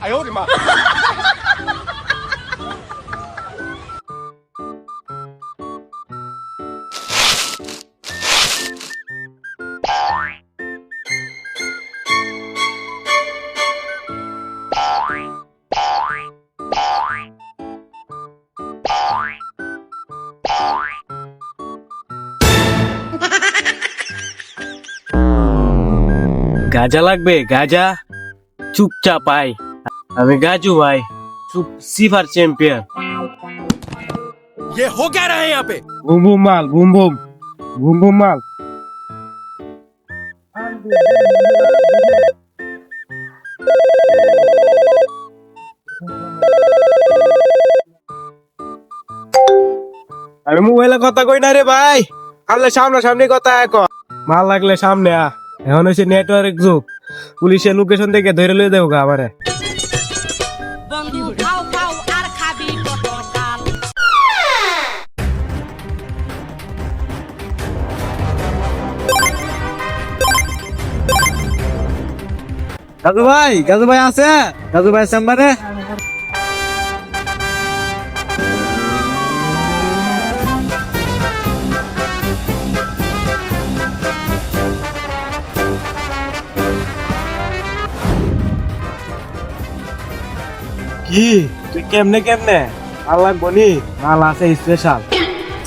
哎呦我的妈！ গাজা লাগবে গাজা চুপচাপ আয় আমি গাজু ভাই সিফার চ্যাম্পিয়ন ये हो क्या रहा है यहाँ पे? বুম বুম মাল বুম বুম বুম বুম মাল আমি মোবাইলে কথা কই না রে ভাই আনলে সামনাসামনি কথা এক মাল লাগলে সামনে আ এখন হচ্ছে নেটওয়ার্ক যুগ পুলিশের লোকেশন থেকে ধরে লয়ে দেবো গা আমারে বন্ধু খাও খাও আর খাবি পটকাল গাজু ভাই আছে গাজু ভাই চেম্বারে কি তুই কেমনে কেমনে মাল লাগবো নি মাল আছে স্পেশাল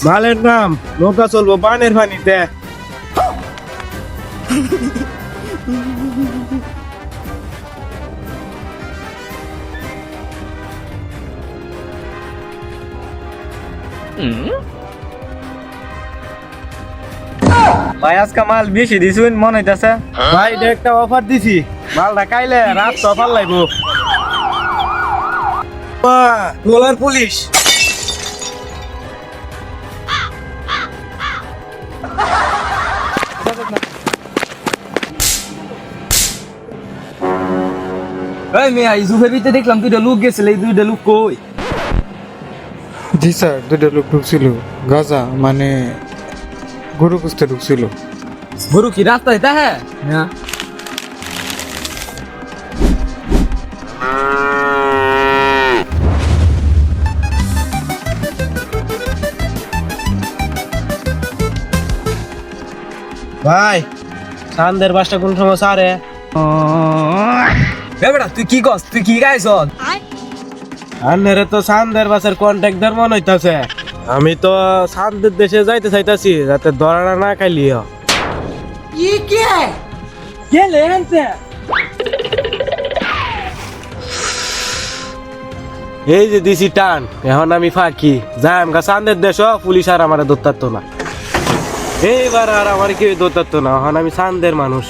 মালের নাম নৌকা চলবো বানের পানিতে ভাই আজকে মাল বেশি দিছুন মনে হইতাছে ভাই এটা একটা অফার দিছি মালটা খাইলে রাত তো অফার লাগবো ট্রলার পুলিশ এই মিয়া ইজুফের ভিতরে দেখলাম দুইটা লোক গেছিল এই দুইটা লোক কই জি স্যার দুটো লোক ঢুকছিল গাজা মানে গরু খুঁজতে ঢুকছিল গরু কি রাস্তা এটা হ্যাঁ না ভাই চান্দের বাসটা কোন সময় সারে বেটা তুই কি কস তুই কি গাইছ আন্নারে তো চান্দের বাসের কন্ট্যাক্টর মনে হইতাছে আমি তো চান্দের দেশে যাইতে চাইতাছি যাতে দরাটা না খাইলিও গেলে আনছে এই যে দিছি টান এখন আমি ফাঁকি যাই আমগা চান্দের দেশ পুলিশ আর আমার ধরতারতো না এইবার আর আমার কেউ ধরতারতো না এখন আমি চান্দের মানুষ